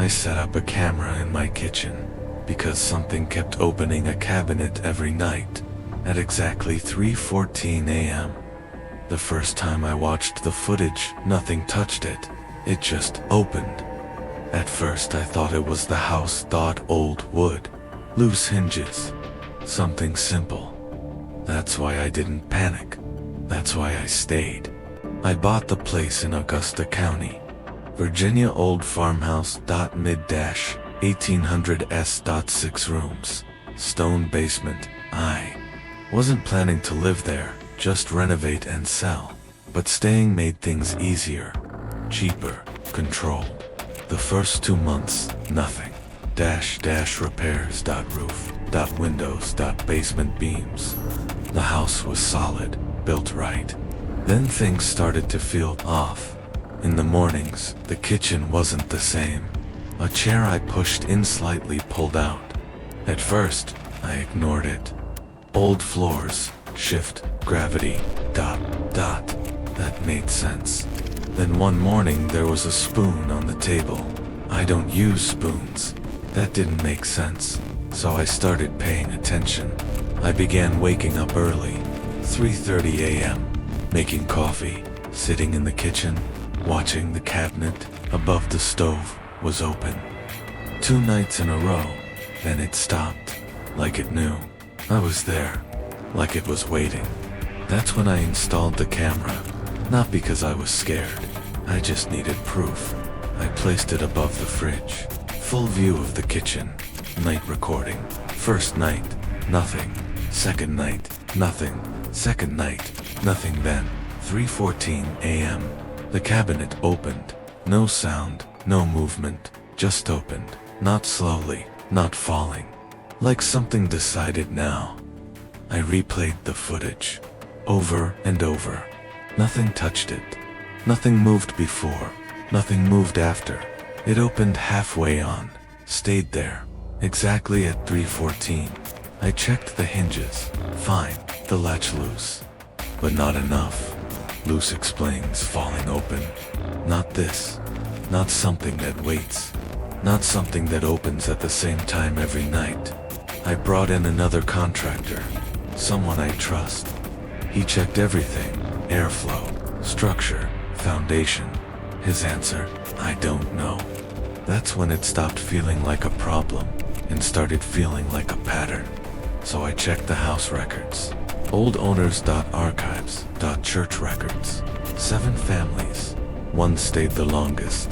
I set up a camera in my kitchen because something kept opening a cabinet every night at exactly 3:14 a.m. The first time I watched the footage, nothing touched it. It just opened. At first I thought it was the house. Old wood, loose hinges, something simple. That's why I didn't panic. That's why I stayed. I bought the place in Augusta County, Virginia. Old farmhouse. Mid-1800s. 6 rooms, stone basement. I wasn't planning to live there, just renovate and sell. But staying made things easier, cheaper, controlled. The first 2 months, nothing. Repairs. Roof. Windows. Basement beams. The house was solid, built right. Then things started to feel off. In the mornings, the kitchen wasn't the same. A chair I pushed in slightly pulled out. At first, I ignored it. Old floors, shift, gravity, ... That made sense. Then one morning there was a spoon on the table. I don't use spoons. That didn't make sense. So I started paying attention. I began waking up early, 3:30 a.m., making coffee, sitting in the kitchen, watching the cabinet above the stove was open. 2 nights in a row, then it stopped, like it knew. I was there, like it was waiting. That's when I installed the camera, not because I was scared. I just needed proof. I placed it above the fridge, full view of the kitchen. Night recording. First night, nothing. Second night, nothing. Second night, nothing. Then, 3:14 a.m., the cabinet opened. No sound, no movement, just opened. Not slowly, not falling. Like something decided now. I replayed the footage, over and over. Nothing touched it. Nothing moved before. Nothing moved after. It opened halfway on, stayed there. Exactly at 3:14. I checked the hinges. Fine, the latch loose. But not enough. Loose explains falling open. Not this. Not something that waits. Not something that opens at the same time every night. I brought in another contractor. Someone I trust. He checked everything. Airflow, structure, foundation. His answer, I don't know. That's when it stopped feeling like a problem and started feeling like a pattern. So I checked the house records. Old owners. Archives. Church records. 7 families. 1 stayed the longest.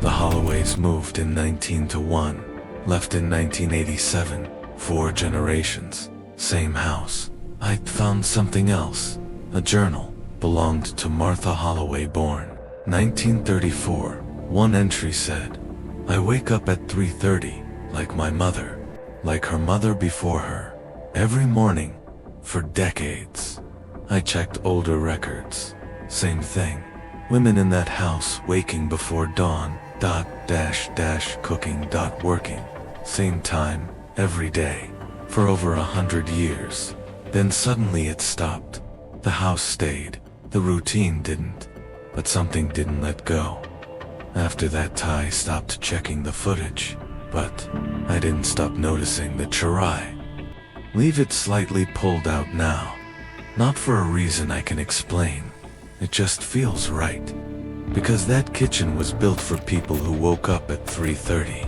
The Holloways moved in 1901, left in 1987. 4 generations. Same house. I found something else. A journal. Belonged to Martha Holloway, born 1934. 1 entry said, I wake up at 3:30, like my mother, like her mother before her, every morning, for decades. I checked older records. Same thing. Women in that house waking before dawn, cooking, working. Same time, every day, for over 100 years. Then suddenly it stopped. The house stayed. The routine didn't. But something didn't let go. After that, I stopped checking the footage, but I didn't stop noticing the charai. Leave it slightly pulled out now. Not for a reason I can explain. It just feels right. Because that kitchen was built for people who woke up at 3:30,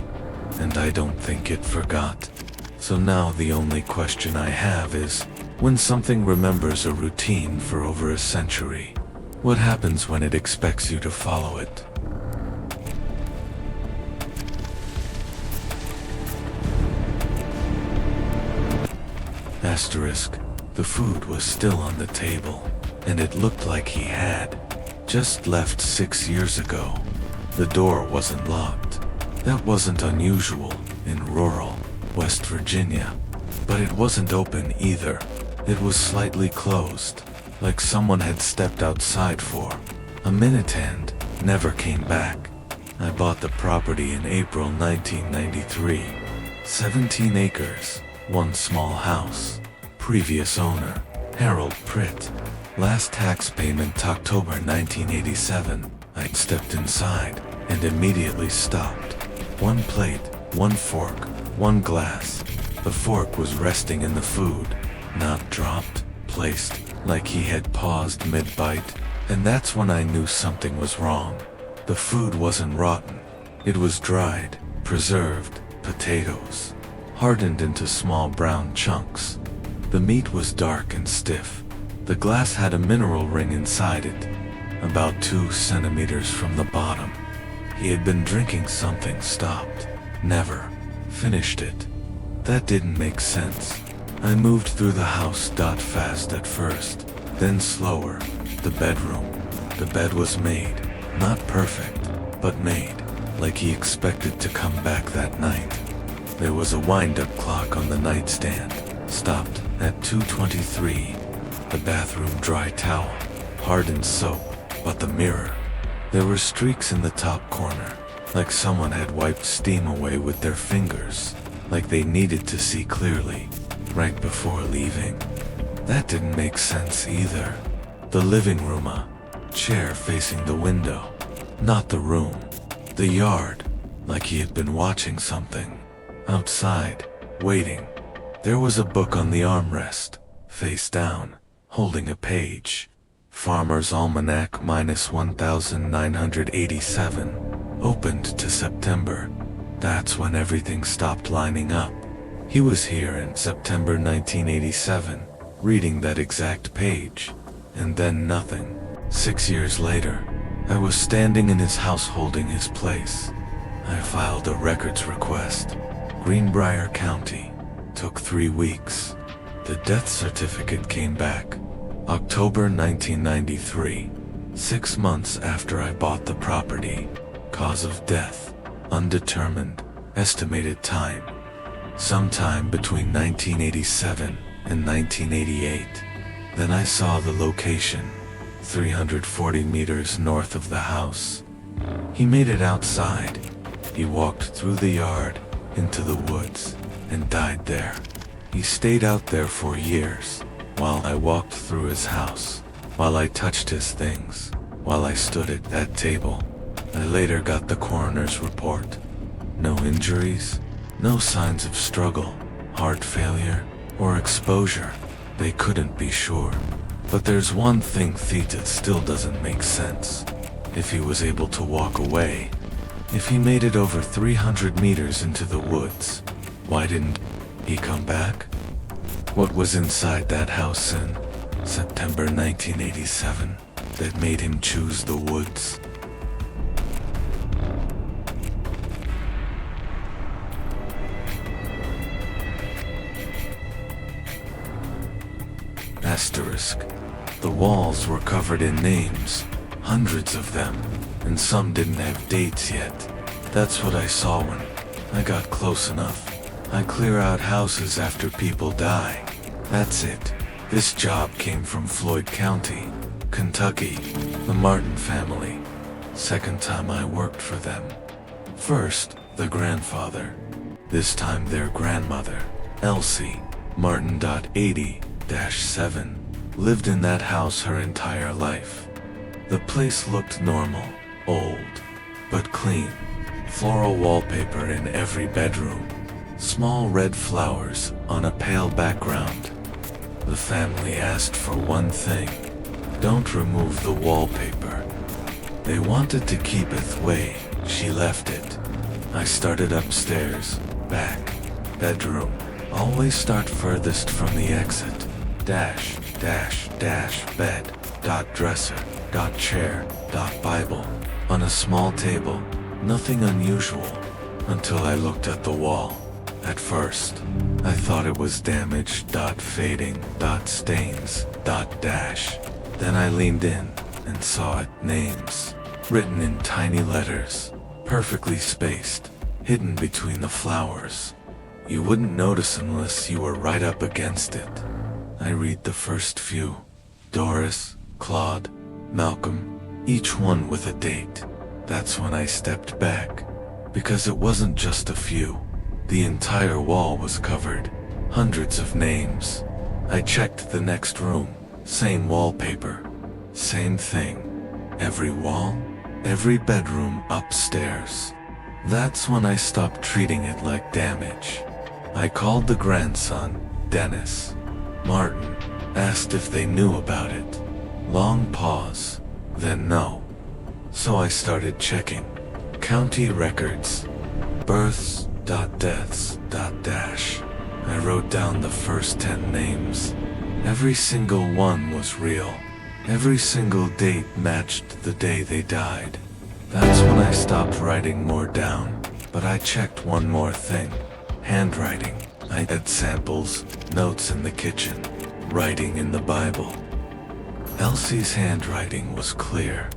and I don't think it forgot. So now the only question I have is, when something remembers a routine for over a century, what happens when it expects you to follow it? Asterisk. The food was still on the table, and it looked like he had just left 6 years ago. The door wasn't locked. That wasn't unusual in rural West Virginia. But it wasn't open either. It was slightly closed, like someone had stepped outside for a minute and never came back. I bought the property in April 1993. 17 acres, 1 small house. Previous owner, Harold Pritt. Last tax payment October 1987. I stepped inside and immediately stopped. One plate, one fork, one glass. The fork was resting in the food, not dropped, placed, like he had paused mid-bite, and that's when I knew something was wrong. The food wasn't rotten. It was dried, preserved, potatoes, hardened into small brown chunks. The meat was dark and stiff. The glass had a mineral ring inside it, about 2 centimeters from the bottom. He had been drinking something, stopped, never finished it. That didn't make sense. I moved through the house fast at first, then slower. The bedroom. The bed was made, not perfect, but made, like he expected to come back that night. There was a wind-up clock on the nightstand, stopped at 2:23. The bathroom dry towel, hardened soap, but the mirror. There were streaks in the top corner, like someone had wiped steam away with their fingers, like they needed to see clearly, right before leaving. That didn't make sense either. The living room, a chair facing the window, not the room. The yard, like he had been watching something. Outside, waiting. There was a book on the armrest, face down, holding a page. Farmer's Almanac -1987, opened to September. That's when everything stopped lining up. He was here in September 1987, reading that exact page, and then nothing. 6 years later, I was standing in his house holding his place. I filed a records request. Greenbrier County. Took 3 weeks. The death certificate came back. October 1993, 6 months after I bought the property. Cause of death, undetermined, estimated time. Sometime between 1987 and 1988. Then I saw the location, 340 meters north of the house. He made it outside. He walked through the yard, into the woods, and died there. He stayed out there for years. While I walked through his house, while I touched his things, while I stood at that table. I later got the coroner's report. No injuries, no signs of struggle, heart failure, or exposure. They couldn't be sure. But there's one thing that still doesn't make sense. If he was able to walk away, if he made it over 300 meters into the woods, why didn't he come back? What was inside that house in September 1987 that made him choose the woods? Asterisk. The walls were covered in names, hundreds of them, and some didn't have dates yet. That's what I saw when I got close enough. I clear out houses after people die. That's it. This job came from Floyd County, Kentucky, the Martin family. Second time I worked for them. First, the grandfather. This time their grandmother, Elsie, Martin. 80-7, lived in that house her entire life. The place looked normal, old, but clean. Floral wallpaper in every bedroom. Small red flowers on a pale background. The family asked for one thing. Don't remove the wallpaper. They wanted to keep it the way she left it. I started upstairs, back, bedroom. Always start furthest from the exit. Bed, dresser, chair, Bible. On a small table. Nothing unusual. Until I looked at the wall. At first, I thought it was damaged, fading, stains, dash. Then I leaned in and saw it, names, written in tiny letters, perfectly spaced, hidden between the flowers. You wouldn't notice unless you were right up against it. I read the first few. Doris, Claude, Malcolm, each one with a date. That's when I stepped back, because it wasn't just a few. The entire wall was covered, hundreds of names. I checked the next room, same wallpaper, same thing. Every wall, every bedroom upstairs. That's when I stopped treating it like damage. I called the grandson, Dennis. Martin asked if they knew about it. Long pause, then no. So I started checking. County records. Births, deaths, dash. I wrote down the first 10 names. Every single one was real. Every single date matched the day they died. That's when I stopped writing more down. But I checked one more thing. Handwriting. I had samples, notes in the kitchen, writing in the Bible. Elsie's handwriting was clear.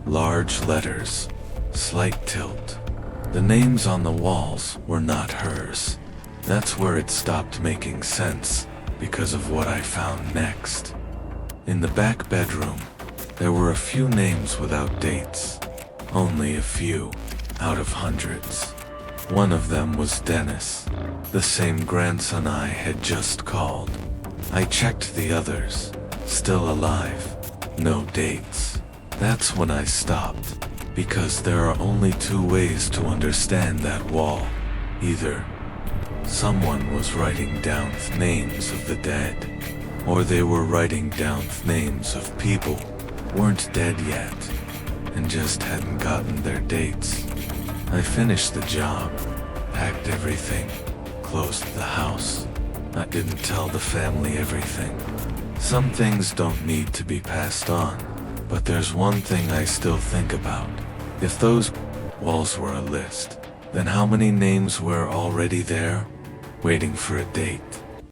Large letters, slight tilt. The names on the walls were not hers. That's where it stopped making sense, because of what I found next. In the back bedroom, there were a few names without dates. Only a few, out of hundreds. One of them was Dennis, the same grandson I had just called. I checked the others, still alive, no dates. That's when I stopped, because there are only two ways to understand that wall. Either someone was writing down names of the dead, or they were writing down names of people who weren't dead yet, and just hadn't gotten their dates. I finished the job, packed everything, closed the house. I didn't tell the family everything. Some things don't need to be passed on, but there's one thing I still think about. If those walls were a list, then how many names were already there, waiting for a date?